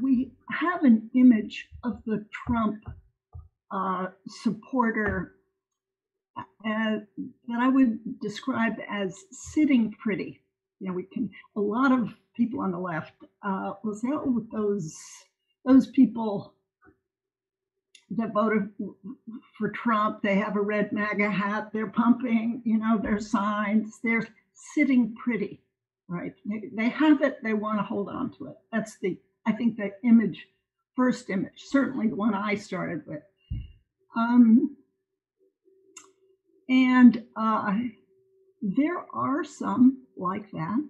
we have an image of the Trump supporter that I would describe as sitting pretty. A lot of people on the left will say, oh, those people that voted for Trump, they have a red MAGA hat, they're pumping, their signs, they're sitting pretty, right? They have it, they want to hold on to it. That's I think the first image, certainly the one I started with. And there are some like that,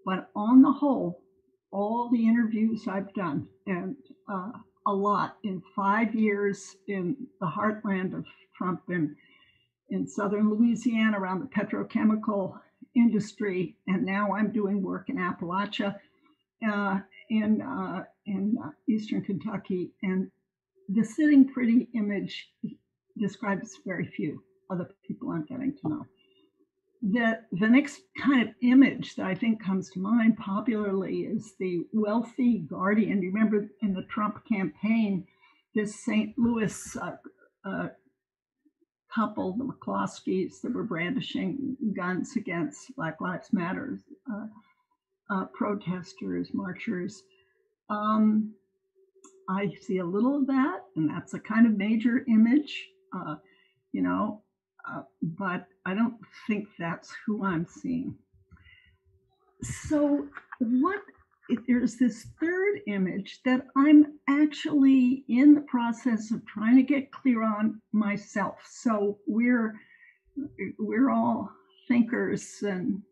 but on the whole, all the interviews I've done, and a lot in 5 years in the heartland of Trump in southern Louisiana around the petrochemical industry, and now I'm doing work in Appalachia, in eastern Kentucky, and the sitting pretty image describes very few other people I'm getting to know. The next kind of image that I think comes to mind popularly is the wealthy guardian. You remember in the Trump campaign, this St. Louis couple, the McCloskeys, that were brandishing guns against Black Lives Matter protesters, marchers. I see a little of that, and that's a kind of major image, but I don't think that's who I'm seeing. So there's this third image that I'm actually in the process of trying to get clear on myself. So we're all thinkers and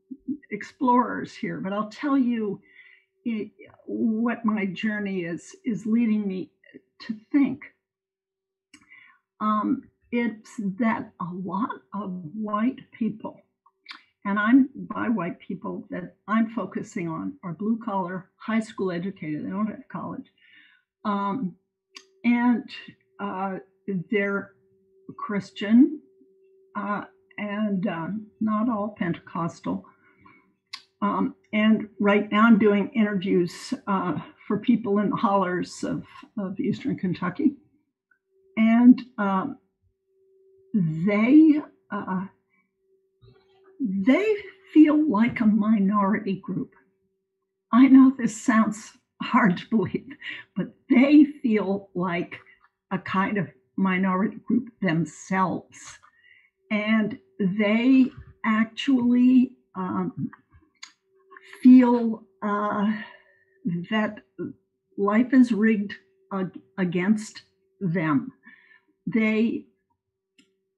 explorers here, but I'll tell you what my journey is leading me to think. It's that a lot of white people, and by white people that I'm focusing on, are blue collar, high school educated, they don't have college. And they're Christian, and not all Pentecostal. And right now I'm doing interviews for people in the hollers of eastern Kentucky. And they feel like a minority group. I know this sounds hard to believe, but they feel like a kind of minority group themselves. And they actually feel that life is rigged against them.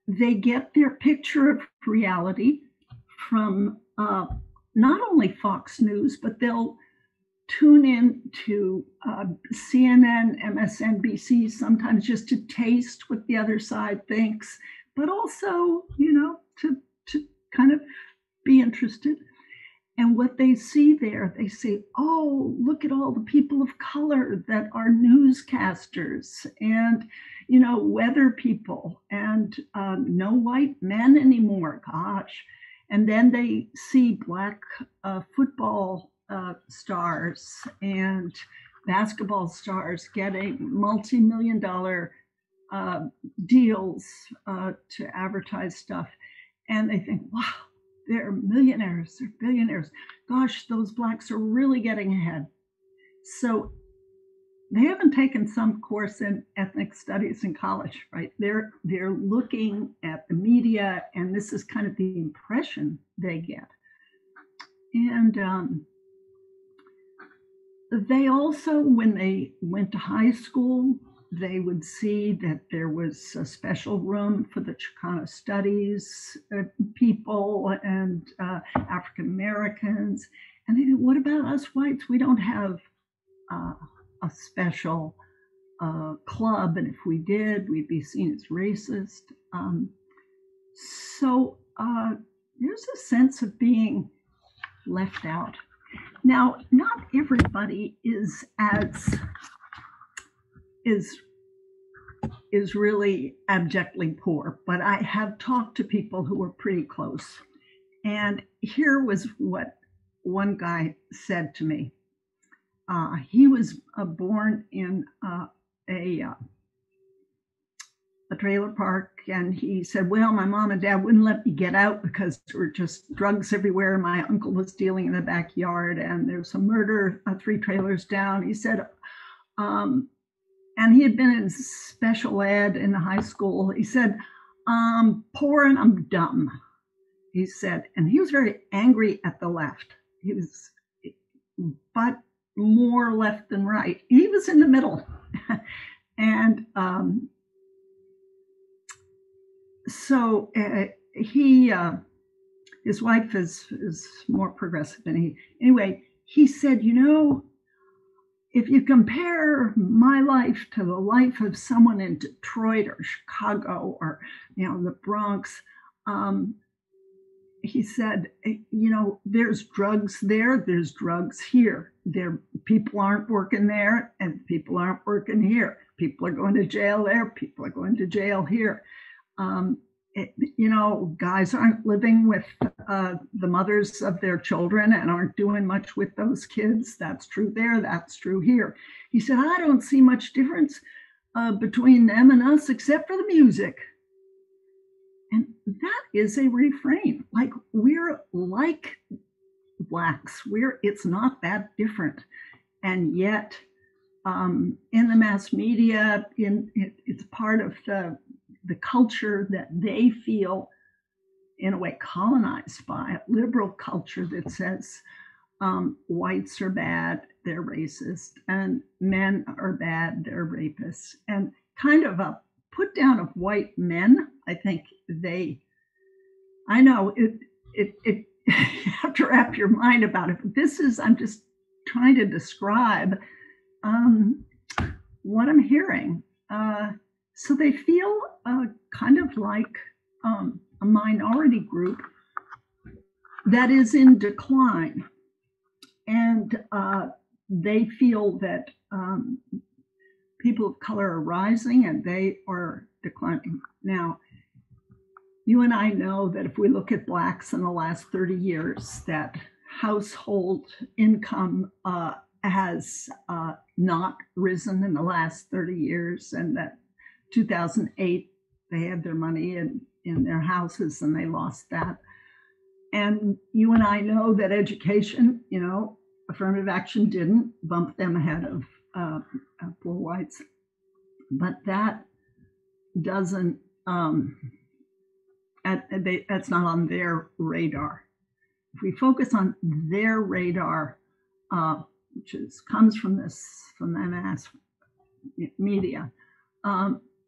They get their picture of reality from not only Fox News, but they'll tune in to CNN, MSNBC, sometimes just to taste what the other side thinks, but also, to kind of be interested. And what they see there, they say, oh, look at all the people of color that are newscasters and, weather people, and no white men anymore, gosh. And then they see Black football stars and basketball stars getting multi-million-dollar deals to advertise stuff. And they think, wow, they're millionaires, they're billionaires. Gosh, those Blacks are really getting ahead. So they haven't taken some course in ethnic studies in college, right? They're looking at the media, and this is kind of the impression they get. And they also, when they went to high school, they would see that there was a special room for the Chicano studies people and African Americans. And they said, what about us whites? We don't have a special club. And if we did, we'd be seen as racist. So there's a sense of being left out. Now, not everybody is really abjectly poor, but I have talked to people who are pretty close. And here was what one guy said to me. he was born in a trailer park, and he said, well, my mom and dad wouldn't let me get out because there were just drugs everywhere. My uncle was dealing in the backyard, and there's a murder 3 trailers down. He said, and he had been in special ed in high school. He said, I'm poor and I'm dumb, he said. And he was very angry at the left. He was, but more left than right. He was in the middle. And so his wife is more progressive than he. Anyway, he said, if you compare my life to the life of someone in Detroit or Chicago or, the Bronx, he said, there's drugs there, there's drugs here. People aren't working there and people aren't working here. People are going to jail there, people are going to jail here. Guys aren't living with the mothers of their children and aren't doing much with those kids. That's true there, that's true here. He said, I don't see much difference between them and us except for the music. And that is a refrain. Like, we're like Blacks. It's not that different. And yet, in the mass media, it's part of the culture that they feel, in a way, colonized by a liberal culture that says whites are bad, they're racist, and men are bad, they're rapists. And kind of a put down of white men, I think I know it you have to wrap your mind about it. But I'm just trying to describe what I'm hearing. So they feel kind of like a minority group that is in decline. And they feel that people of color are rising and they are declining. Now, you and I know that if we look at Blacks in the last 30 years, that household income has not risen in the last 30 years, and that 2008, they had their money in their houses and they lost that. And you and I know that education, affirmative action didn't bump them ahead of poor whites. But that doesn't, that's not on their radar. If we focus on their radar, which comes from the mass media,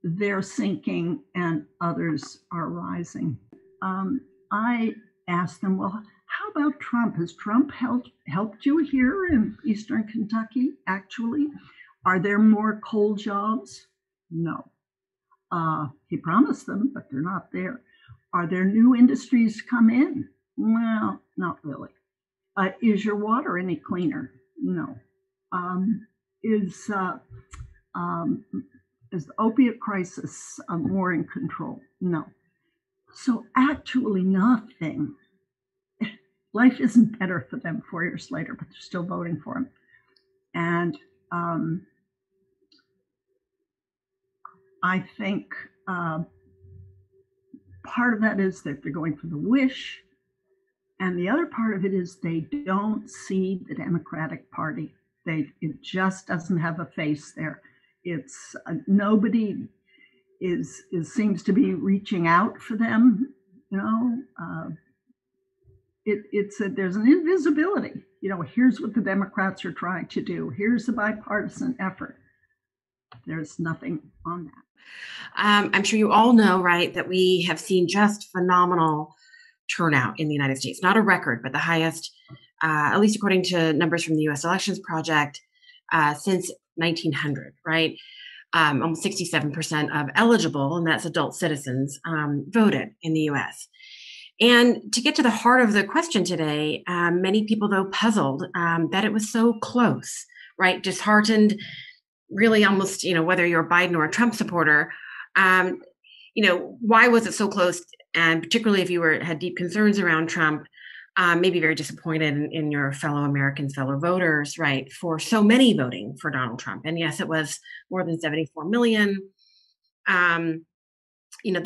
they're sinking and others are rising. I asked them, well, how about Trump? Has Trump helped you here in Eastern Kentucky, actually? Are there more coal jobs? No. He promised them, but they're not there. Are there new industries come in? Well, not really. Is your water any cleaner? No. Is the opiate crisis more in control? No. So actually nothing. Life isn't better for them 4 years later, but they're still voting for him. And I think part of that is that they're going for the wish. And the other part of it is they don't see the Democratic Party. It just doesn't have a face there. It's nobody seems to be reaching out for them. There's an invisibility. Here's what the Democrats are trying to do. Here's the bipartisan effort. There's nothing on that. I'm sure you all know, right, that we have seen just phenomenal turnout in the United States. Not a record, but the highest, at least according to numbers from the U.S. Elections Project, since 1900, right? Almost 67% of eligible, and that's adult citizens, voted in the U.S. And to get to the heart of the question today, many people, though, puzzled that it was so close, right? Disheartened, really almost, whether you're a Biden or a Trump supporter, why was it so close? And particularly if you had deep concerns around Trump, maybe very disappointed in your fellow Americans, fellow voters, right, for so many voting for Donald Trump. And yes, it was more than 74 million, the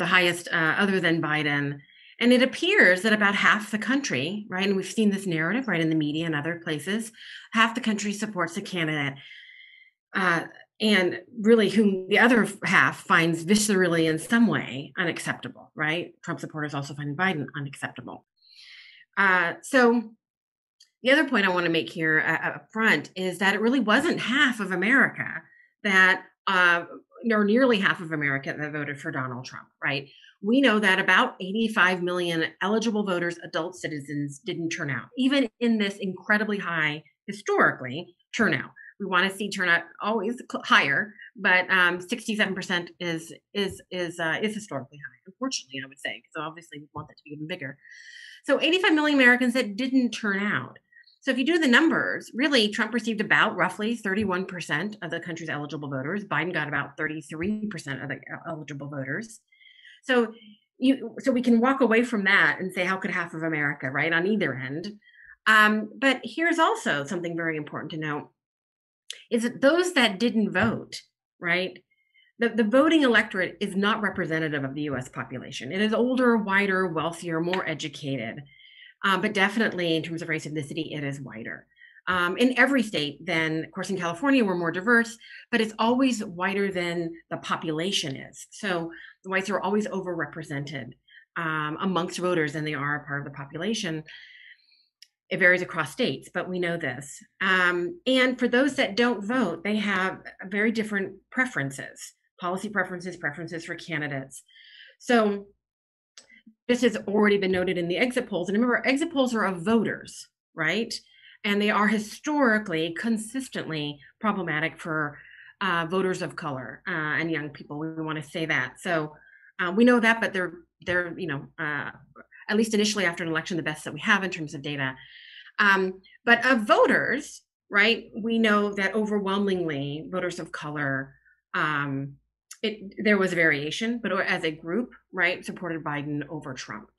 highest other than Biden. And it appears that about half the country, right, and we've seen this narrative, right, in the media and other places, half the country supports a candidate, and really whom the other half finds viscerally in some way unacceptable, right? Trump supporters also find Biden unacceptable. So the other point I want to make here up front is that it really wasn't half of America that, or nearly half of America that voted for Donald Trump, right? We know that about 85 million eligible voters, adult citizens, didn't turn out, even in this incredibly high, historically, turnout. We want to see turnout always higher, but 67% is historically high, unfortunately, I would say, because obviously we want that to be even bigger. So 85 million Americans that didn't turn out. So if you do the numbers, really, Trump received about roughly 31% of the country's eligible voters. Biden got about 33% of the eligible voters. So we can walk away from that and say, how could half of America, right, on either end? But here's also something very important to note, is that those that didn't vote, right, the voting electorate is not representative of the US population. It is older, whiter, wealthier, more educated. But definitely in terms of race ethnicity, it is whiter. In every state, then, of course, in California, we're more diverse, but it's always whiter than the population is. So the whites are always overrepresented amongst voters than they are a part of the population. It varies across states, but we know this. And for those that don't vote, they have very different preferences, policy preferences, preferences for candidates. So this has already been noted in the exit polls. And remember, exit polls are of voters, right? And they are historically, consistently problematic for voters of color and young people. We want to say that. So we know that, but they're at least initially after an election, the best that we have in terms of data. But of voters, right, we know that overwhelmingly voters of color, there was variation, but as a group, right, supported Biden over Trump.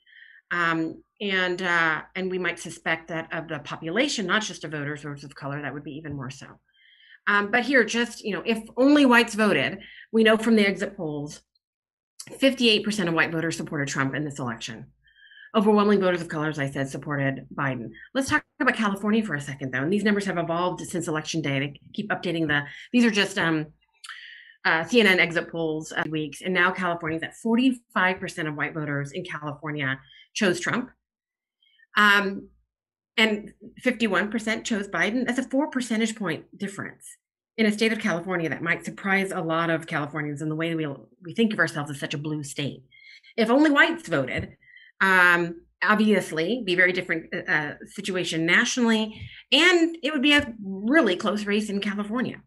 And we might suspect that of the population, not just of voters of color, that would be even more so. But here, just, if only whites voted, we know from the exit polls, 58% of white voters supported Trump in this election. Overwhelming voters of color, as I said, supported Biden. Let's talk about California for a second, though. And these numbers have evolved since election day. They keep updating these are just CNN exit polls weeks. And now California's at 45% of white voters in California chose Trump. And 51% chose Biden. That's a 4 percentage point difference in a state of California that might surprise a lot of Californians in the way we think of ourselves as such a blue state. If only whites voted, obviously be a very different situation nationally, and it would be a really close race in California.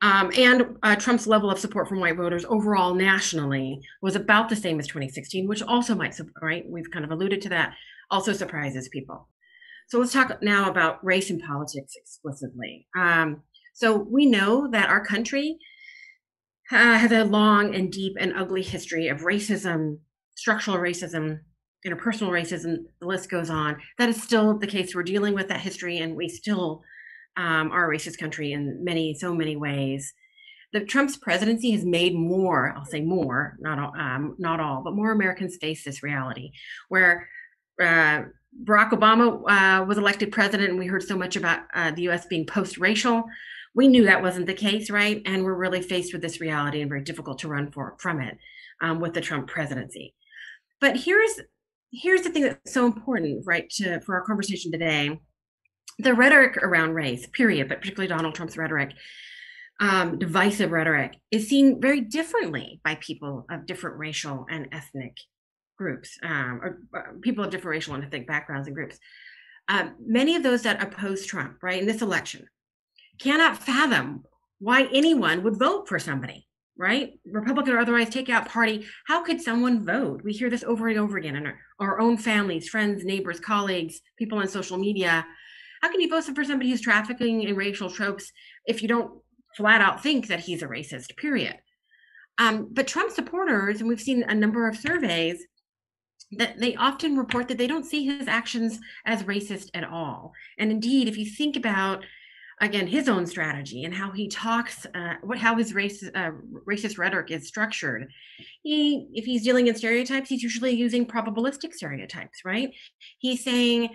And Trump's level of support from white voters overall nationally was about the same as 2016, which also might, right, we've kind of alluded to that, also surprises people. So let's talk now about race and politics explicitly. So we know that our country has a long and deep and ugly history of racism, structural racism, interpersonal racism, the list goes on. That is still the case. We're dealing with that history, and we still are a racist country in so many ways. Trump's presidency has made more, I'll say more, not all, but more Americans face this reality, where Barack Obama was elected president, and we heard so much about the U.S. being post-racial. We knew that wasn't the case, right? And we're really faced with this reality and very difficult to run from it with the Trump presidency. But here's the thing that's so important, right, for our conversation today. The rhetoric around race, period, but particularly Donald Trump's rhetoric, divisive rhetoric, is seen very differently by people of different racial and ethnic groups, or people of different racial and ethnic backgrounds and groups. Many of those that oppose Trump, right, in this election, cannot fathom why anyone would vote for somebody, right? Republican or otherwise, take out party. How could someone vote? We hear this over and over again in our own families, friends, neighbors, colleagues, people on social media. How can you vote for somebody who's trafficking in racial tropes if you don't flat out think that he's a racist, period? But Trump supporters, and we've seen a number of surveys, that they often report that they don't see his actions as racist at all. And indeed, if you think about, again, his own strategy and how he talks, how his racist rhetoric is structured, if he's dealing in stereotypes, he's usually using probabilistic stereotypes, right? He's saying,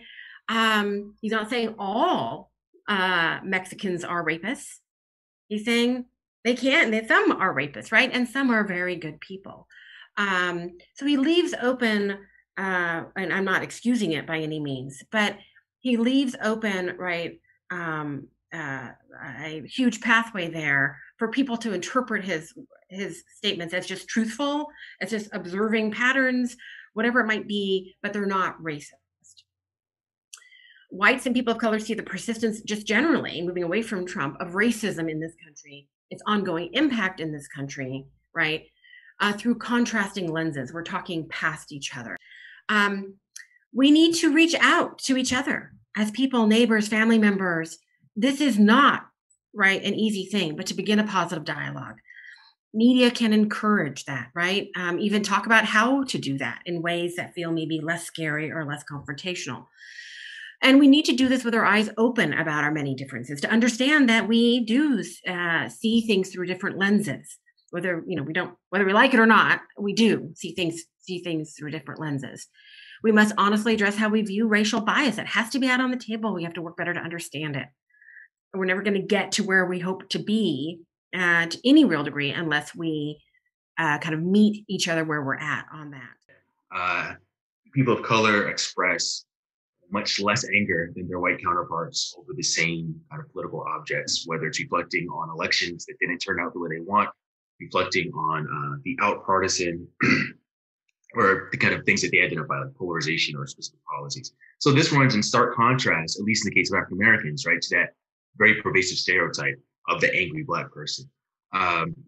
he's not saying all Mexicans are rapists. He's saying they can't, that some are rapists, right? And some are very good people. So he leaves open, and I'm not excusing it by any means, but he leaves open, right, a huge pathway there for people to interpret his statements as just truthful, as just observing patterns, whatever it might be, but they're not racist. Whites and people of color see the persistence, just generally moving away from Trump, of racism in this country, its ongoing impact in this country, right, through contrasting lenses. We're talking past each other. We need to reach out to each other as people, neighbors, family members. This is not, right, an easy thing, but to begin a positive dialogue. Media can encourage that, right? Even talk about how to do that in ways that feel maybe less scary or less confrontational. And we need to do this with our eyes open about our many differences, to understand that we do see things through different lenses. Whether whether we like it or not, we do see things through different lenses. We must honestly address how we view racial bias. It has to be out on the table. We have to work better to understand it. We're never going to get to where we hope to be to any real degree unless we kind of meet each other where we're at on that. People of color express much less anger than their white counterparts over the same kind of political objects, whether it's reflecting on elections that didn't turn out the way they want, reflecting on the out-partisan or the kind of things that they identify, like polarization or specific policies. So this runs in stark contrast, at least in the case of African Americans, right, to that very pervasive stereotype of the angry Black person.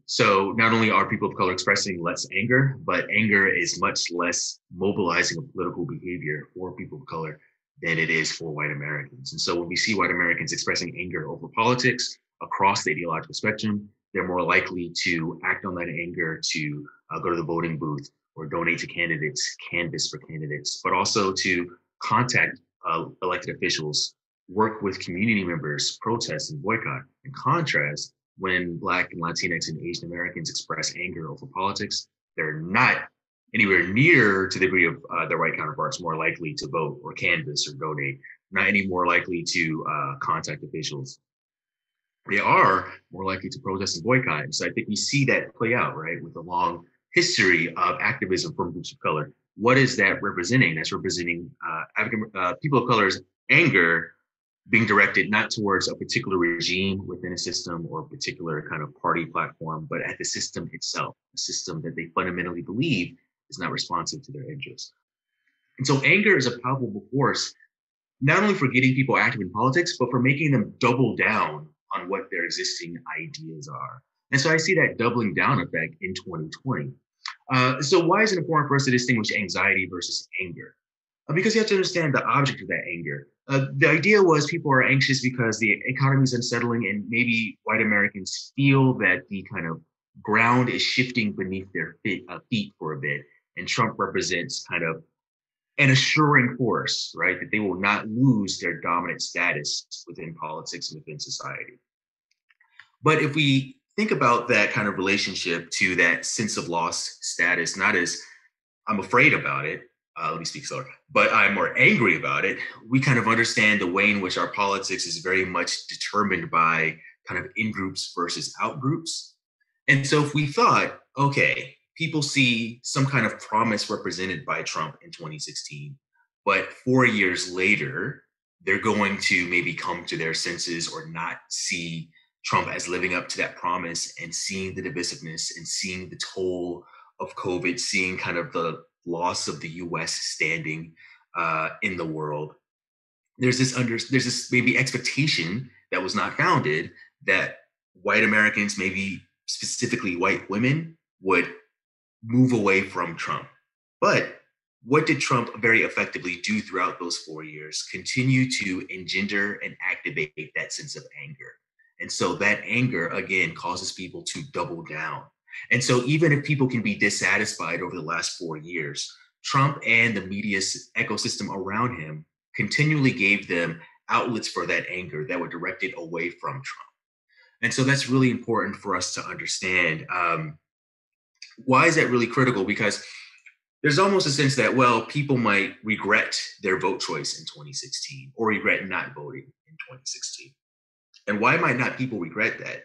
So not only are people of color expressing less anger, but anger is much less mobilizing of political behavior for people of color than it is for white Americans. And so when we see white Americans expressing anger over politics across the ideological spectrum, they're more likely to act on that anger, to go to the voting booth or donate to candidates, canvass for candidates, but also to contact elected officials, work with community members, protest and boycott. In contrast, when Black and Latinx and Asian Americans express anger over politics, they're not anywhere near to the degree of their white counterparts more likely to vote or canvass or donate, not any more likely to contact officials. They are more likely to protest and boycott. And so I think we see that play out, right, with a long history of activism from groups of color. What is that representing? That's representing people of color's anger being directed not towards a particular regime within a system or a particular kind of party platform, but at the system itself, a system that they fundamentally believe is not responsive to their interests. And so anger is a palpable force, not only for getting people active in politics, but for making them double down on what their existing ideas are. And so I see that doubling down effect in 2020. So why is it important for us to distinguish anxiety versus anger? Because you have to understand the object of that anger. The idea was people are anxious because the economy is unsettling and maybe white Americans feel that the kind of ground is shifting beneath their feet for a bit. And Trump represents kind of an assuring force, right? That they will not lose their dominant status within politics and within society. But if we think about that kind of relationship to that sense of lost status, not as I'm afraid about it, let me speak slower, but I'm more angry about it, we kind of understand the way in which our politics is very much determined by kind of in-groups versus out-groups. And so if we thought, okay, people see some kind of promise represented by Trump in 2016, but 4 years later, they're going to maybe come to their senses or not see Trump as living up to that promise and seeing the divisiveness and seeing the toll of COVID, seeing kind of the loss of the U.S. standing in the world. There's this maybe expectation that was not founded that white Americans, maybe specifically white women, would move away from Trump. But what did Trump very effectively do throughout those 4 years? Continue to engender and activate that sense of anger. And so that anger, again, causes people to double down. And so even if people can be dissatisfied over the last 4 years, Trump and the media ecosystem around him continually gave them outlets for that anger that were directed away from Trump. And so that's really important for us to understand. Why is that really critical? Because there's almost a sense that, well, people might regret their vote choice in 2016 or regret not voting in 2016. And why might not people regret that?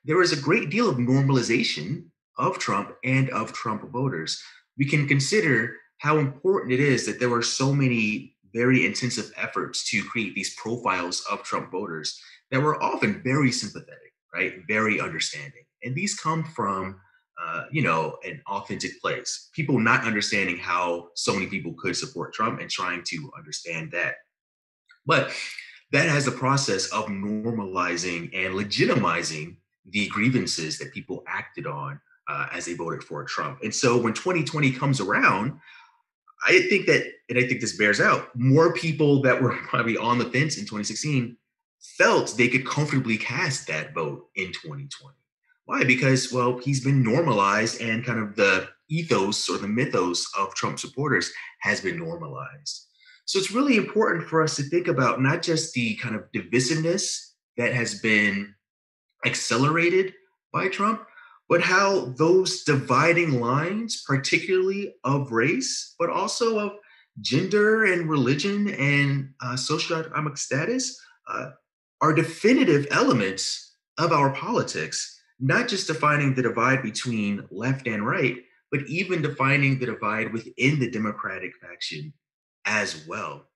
There is a great deal of normalization of Trump and of Trump voters. We can consider how important it is that there were so many very intensive efforts to create these profiles of Trump voters that were often very sympathetic, right? Very understanding. And these come from an authentic place. People not understanding how so many people could support Trump and trying to understand that. But that has the process of normalizing and legitimizing the grievances that people acted on as they voted for Trump. And so when 2020 comes around, I think that, and I think this bears out, more people that were probably on the fence in 2016 felt they could comfortably cast that vote in 2020. Why? Because, well, he's been normalized and kind of the ethos or the mythos of Trump supporters has been normalized. So it's really important for us to think about not just the kind of divisiveness that has been accelerated by Trump, but how those dividing lines, particularly of race, but also of gender and religion and socioeconomic status, are definitive elements of our politics, not just defining the divide between left and right, but even defining the divide within the Democratic faction as well.